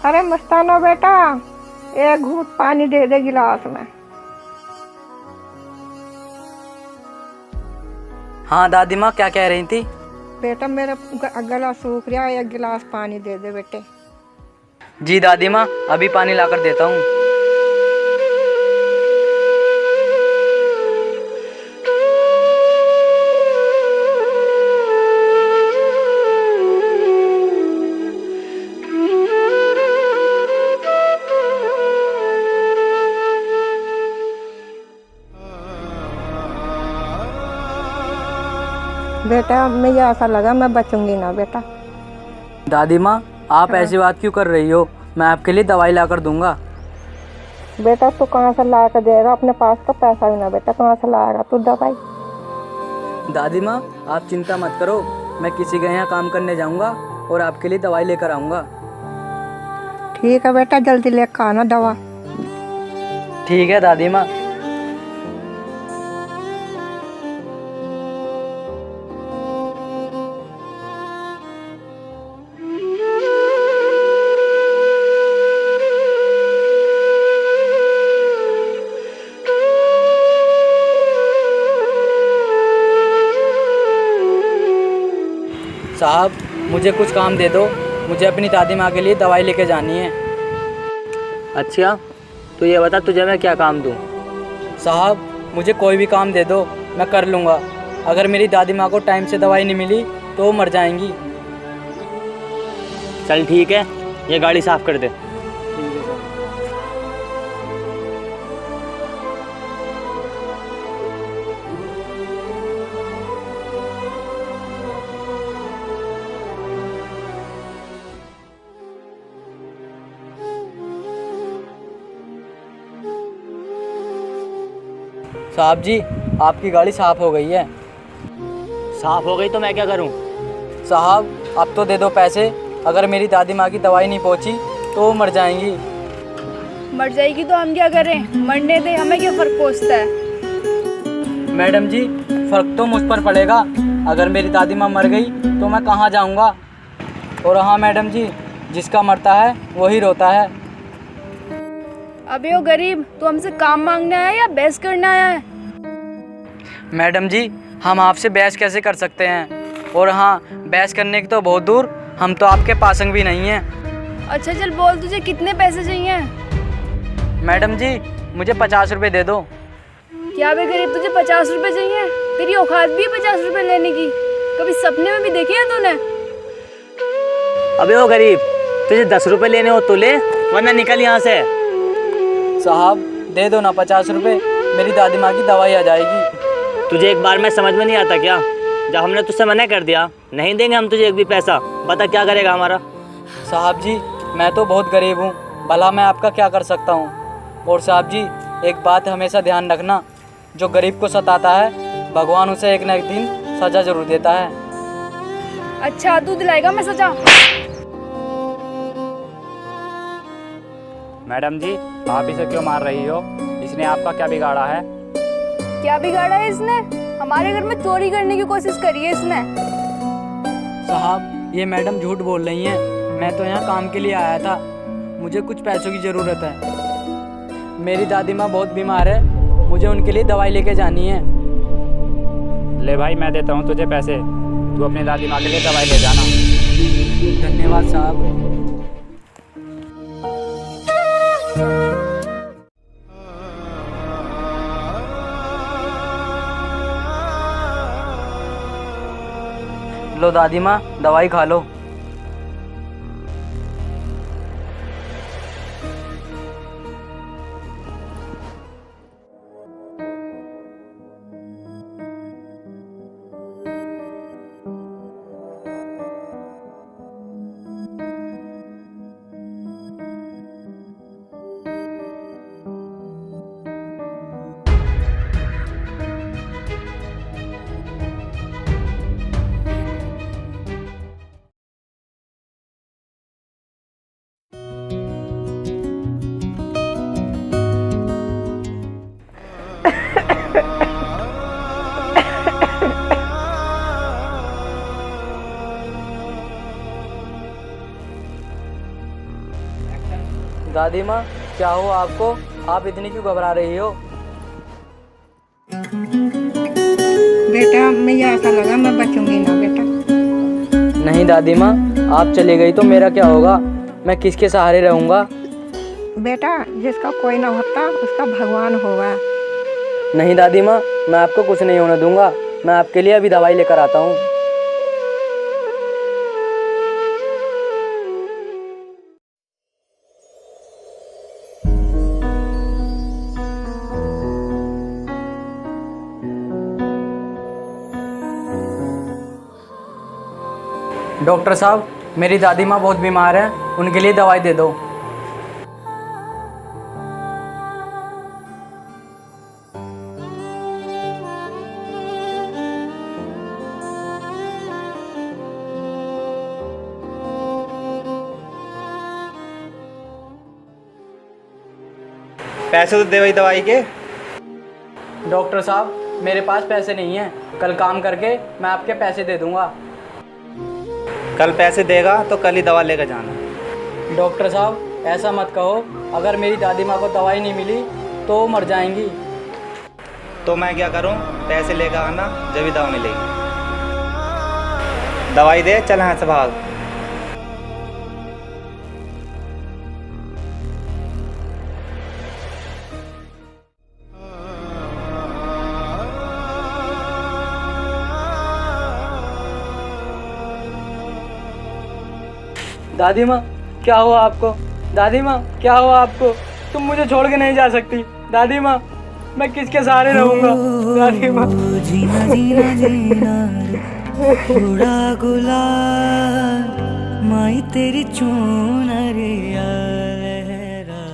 अरे मस्ताना बेटा, एक घूंट पानी दे दे गिलास में। हाँ दादी माँ, क्या कह रही थी? बेटा मेरा गला सूख रहा है, एक गिलास पानी दे दे बेटे। जी दादी माँ, अभी पानी लाकर देता हूँ। बेटा मुझे ऐसा लगा मैं बचूंगी ना बेटा। दादी माँ, आप ऐसी बात क्यों कर रही हो? मैं आपके लिए दवाई लाकर दूंगा। बेटा तू कहाँ से ला कर देगा? अपने पास तो पैसा भी ना बेटा, कहाँ से लाएगा तू दवाई? दादी माँ, आप चिंता मत करो, मैं किसी के यहाँ काम करने जाऊंगा और आपके लिए दवाई लेकर आऊंगा। ठीक है बेटा, जल्दी लेकर आना दवा। ठीक है दादी माँ। साहब, मुझे कुछ काम दे दो, मुझे अपनी दादी माँ के लिए दवाई लेके जानी है। अच्छा, तो ये बता तुझे मैं क्या काम दूँ? साहब, मुझे कोई भी काम दे दो, मैं कर लूँगा। अगर मेरी दादी माँ को टाइम से दवाई नहीं मिली तो वो मर जाएंगी। चल ठीक है, ये गाड़ी साफ कर दे। ठीक है सर। साहब जी, आपकी गाड़ी साफ हो गई है। साफ हो गई तो मैं क्या करूं? साहब, अब तो दे दो पैसे, अगर मेरी दादी माँ की दवाई नहीं पहुँची तो वो मर जाएंगी। मर जाएगी तो हम क्या करें? मरने दे, हमें क्या फर्क पहुँचता है? मैडम जी, फर्क तो मुझ पर पड़ेगा। अगर मेरी दादी माँ मर गई तो मैं कहाँ जाऊँगा? और हाँ मैडम जी, जिसका मरता है वही रोता है। अबे ओ गरीब, तू हमसे काम मांगने आया या बहस करने आया है? मैडम जी, हम आपसे बहस कैसे कर सकते हैं? और हाँ, बहस करने की तो बहुत दूर, हम तो आपके पासंग भी नहीं हैं। अच्छा चल बोल, तुझे कितने पैसे चाहिए? मैडम जी, मुझे 50 रुपये दे दो। क्या बे गरीब, तुझे 50 रुपए चाहिए? तेरी औकात भी है 50 रुपए लेने की? कभी सपने में भी देखे हैं तूने? अबे ओ गरीब, तुझे 10 रुपए लेने हो तो ले, वरना निकल यहाँ से। साहब, दे दो ना 50 रुपये, मेरी दादी माँ की दवाई आ जाएगी। तुझे एक बार में समझ में नहीं आता क्या? जब हमने तुझसे मना कर दिया, नहीं देंगे हम तुझे एक भी पैसा, बता क्या करेगा हमारा? साहब जी, मैं तो बहुत गरीब हूँ, भला मैं आपका क्या कर सकता हूँ? और साहब जी, एक बात हमेशा ध्यान रखना, जो गरीब को सताता है भगवान उसे एक न एक दिन सज़ा जरूर देता है। अच्छा, तू दिलाएगा मैं सजा? मैडम जी, आप इसे क्यों मार रही हो? इसने आपका क्या बिगाड़ा है? क्या बिगाड़ा है इसने? हमारे घर में चोरी करने की कोशिश करी है इसने। साहब, ये मैडम झूठ बोल रही हैं, मैं तो यहाँ काम के लिए आया था, मुझे कुछ पैसों की ज़रूरत है। मेरी दादी माँ बहुत बीमार है, मुझे उनके लिए दवाई लेके जानी है। ले भाई, मैं देता हूँ तुझे पैसे, तू अपनी दादी माँ के लिए दवाई ले जाना। धन्यवाद साहब। लो दादी माँ, दवाई खा लो। दादी माँ, क्या हुआ आपको? आप इतनी क्यों घबरा रही हो? बेटा मुझे ऐसा लगा मैं बचूंगी ना बेटा। नहीं दादी माँ, आप चली गई तो मेरा क्या होगा? मैं किसके सहारे रहूँगा? बेटा जिसका कोई ना होता उसका भगवान होगा। नहीं दादी माँ, मैं आपको कुछ नहीं होने दूंगा। मैं आपके लिए अभी दवाई लेकर आता हूँ। डॉक्टर साहब, मेरी दादी माँ बहुत बीमार है, उनके लिए दवाई दे दो। पैसे तो दे वही दवाई के। डॉक्टर साहब, मेरे पास पैसे नहीं हैं। कल काम करके मैं आपके पैसे दे दूंगा। कल पैसे देगा तो कल ही दवा लेकर जाना। डॉक्टर साहब, ऐसा मत कहो। अगर मेरी दादी माँ को दवाई नहीं मिली तो वो मर जाएंगी। तो मैं क्या करूं? पैसे लेकर आना, जब भी दवा मिलेगी। दवाई दे, चल यहाँ से भाग। दादी माँ, क्या हुआ आपको? दादी माँ, क्या हुआ आपको? तुम मुझे छोड़ के नहीं जा सकती। दादी माँ, मैं किसके सहारे रहूँगा? दादी माँ। जीना जीना जीना थोड़ा गुलाब माई तेरी चुनरिया लहराई।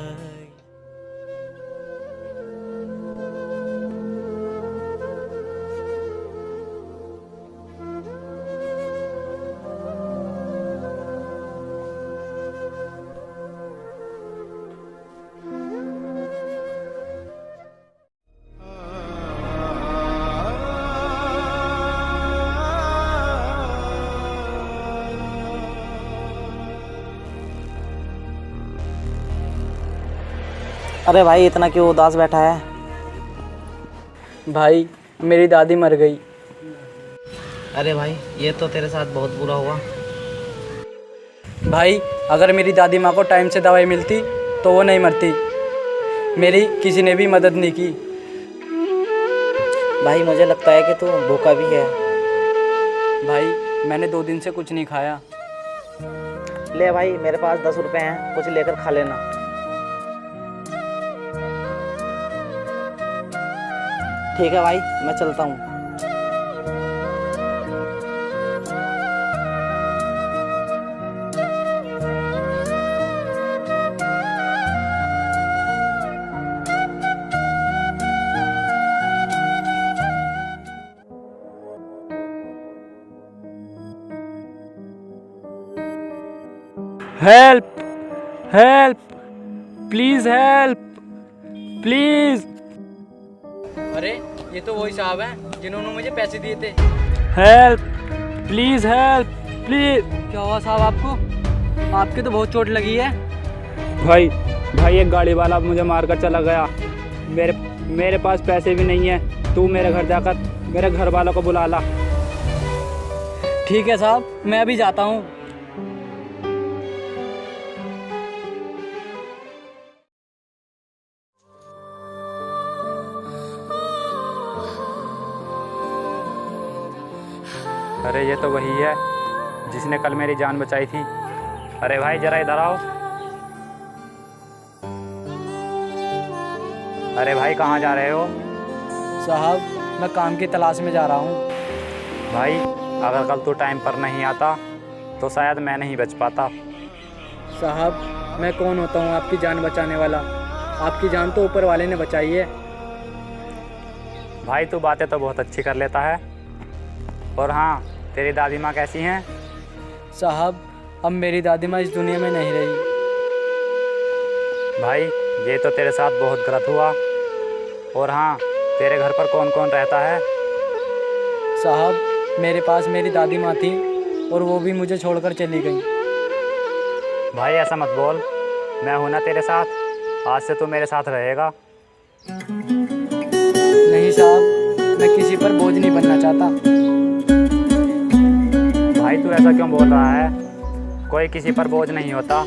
अरे भाई, इतना क्यों उदास बैठा है? भाई, मेरी दादी मर गई। अरे भाई, ये तो तेरे साथ बहुत बुरा हुआ। भाई, अगर मेरी दादी माँ को टाइम से दवाई मिलती तो वो नहीं मरती। मेरी किसी ने भी मदद नहीं की। भाई, मुझे लगता है कि तू भूखा भी है। भाई, मैंने 2 दिन से कुछ नहीं खाया। ले भाई, मेरे पास 10 रुपए हैं, कुछ लेकर खा लेना। ठीक है भाई, मैं चलता हूँ। Help help please help please. अरे, ये तो वही साहब हैं जिन्होंने मुझे पैसे दिए थे। Help please help please. क्या हुआ साहब आपको? आपके तो बहुत चोट लगी है। भाई भाई, एक गाड़ी वाला मुझे मारकर चला गया। मेरे पास पैसे भी नहीं है। तू मेरे घर जाकर मेरे घर वालों को बुला ला। ठीक है साहब, मैं अभी जाता हूँ। अरे, ये तो वही है जिसने कल मेरी जान बचाई थी। अरे भाई, जरा इधर आओ। अरे भाई, कहाँ जा रहे हो? साहब, मैं काम की तलाश में जा रहा हूँ। भाई, अगर कल तू टाइम पर नहीं आता तो शायद मैं नहीं बच पाता। साहब, मैं कौन होता हूँ आपकी जान बचाने वाला? आपकी जान तो ऊपर वाले ने बचाई है। भाई, तू बातें तो बहुत अच्छी कर लेता है। और हाँ, तेरी दादी माँ कैसी हैं? साहब, अब मेरी दादी माँ इस दुनिया में नहीं रही। भाई, ये तो तेरे साथ बहुत गलत हुआ। और हाँ, तेरे घर पर कौन कौन रहता है? साहब, मेरे पास मेरी दादी माँ थी और वो भी मुझे छोड़कर चली गई। भाई, ऐसा मत बोल। मैं हूं ना तेरे साथ, आज से तू मेरे साथ रहेगा। नहीं साहब, मैं किसी पर बोझ नहीं बनना चाहता। भाई तू ऐसा क्यों बोल रहा है? कोई किसी पर बोझ नहीं होता,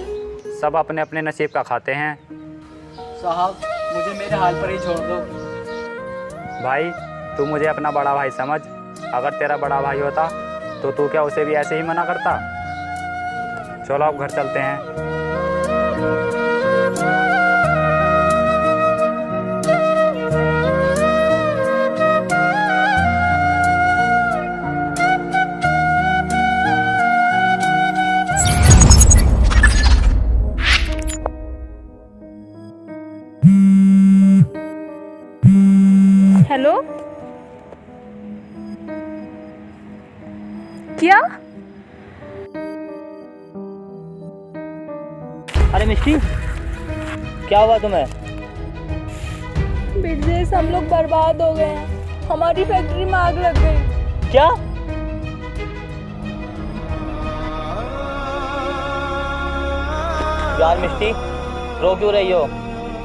सब अपने अपने नसीब का खाते हैं। साहब मुझे मेरे हाल पर ही छोड़ दो। भाई तू मुझे अपना बड़ा भाई समझ, अगर तेरा बड़ा भाई होता तो तू क्या उसे भी ऐसे ही मना करता? चलो अब घर चलते हैं। हेलो, क्या? अरे मिष्टी, क्या हुआ तुम्हें? बिजनेस हम लोग बर्बाद हो गए हैं, हमारी फैक्ट्री में आग लग गई। क्या? यार मिष्टी, रो क्यों रही हो?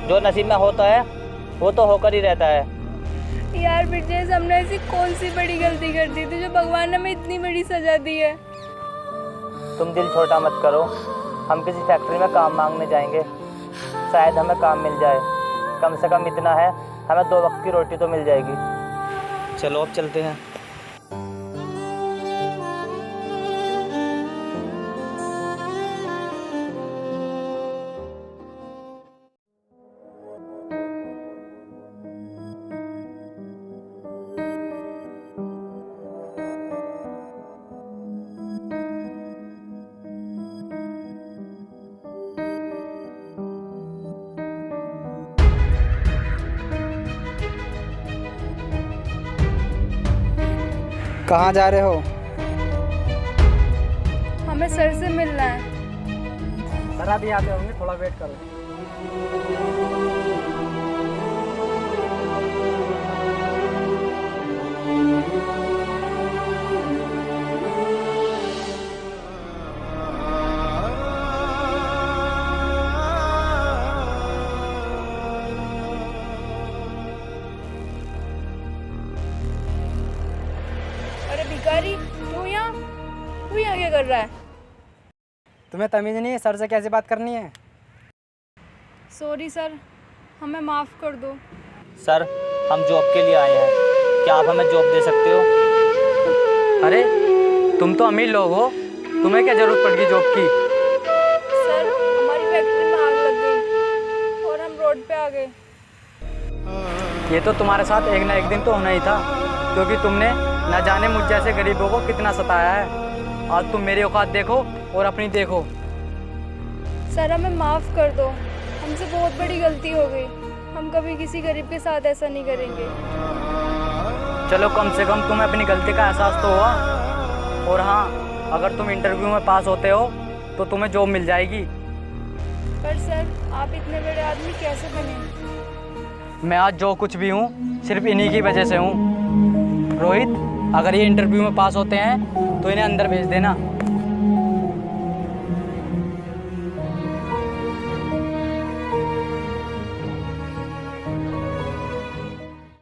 जो नसीब में होता है वो तो होकर ही रहता है। यार बिरजेश, हमने ऐसी कौन सी बड़ी गलती कर दी थी जो भगवान ने हमें इतनी बड़ी सजा दी है? तुम दिल छोटा मत करो, हम किसी फैक्ट्री में काम मांगने जाएंगे, शायद हमें काम मिल जाए। कम से कम इतना है, हमें 2 वक्त की रोटी तो मिल जाएगी। चलो अब चलते हैं। कहाँ जा रहे हो? हमें सर से मिलना है। सर अभी आते होंगे, थोड़ा वेट करो। अरे भिखारी, तू यहाँ क्या कर रहा है? तुम्हें तमीज़ नहीं है सर से कैसे बात करनी है? सॉरी सर, हमें माफ़ कर दो। सर, हम जॉब के लिए आए हैं, क्या आप हमें जॉब दे सकते हो? अरे तुम तो अमीर लोग हो, तुम्हें क्या ज़रूरत पड़ गई जॉब की? सर, हमारी फैक्ट्री में आग लग गई और हम रोड पे आ गए। ये तो तुम्हारे साथ एक ना एक दिन तो होना ही था, क्योंकि तुमने न जाने मुझ जैसे गरीबों को कितना सताया है। आज तुम मेरी औकात देखो और अपनी देखो। सर, हमें माफ़ कर दो, हमसे बहुत बड़ी गलती हो गई। हम कभी किसी गरीब के साथ ऐसा नहीं करेंगे। चलो कम से कम तुम्हें अपनी गलती का एहसास तो हुआ। और हाँ, अगर तुम इंटरव्यू में पास होते हो तो तुम्हें जॉब मिल जाएगी। पर सर, आप इतने बड़े आदमी कैसे बने? मैं आज जो कुछ भी हूँ सिर्फ इन्हीं की वजह से हूँ। रोहित, अगर ये इंटरव्यू में पास होते हैं तो इन्हें अंदर भेज देना।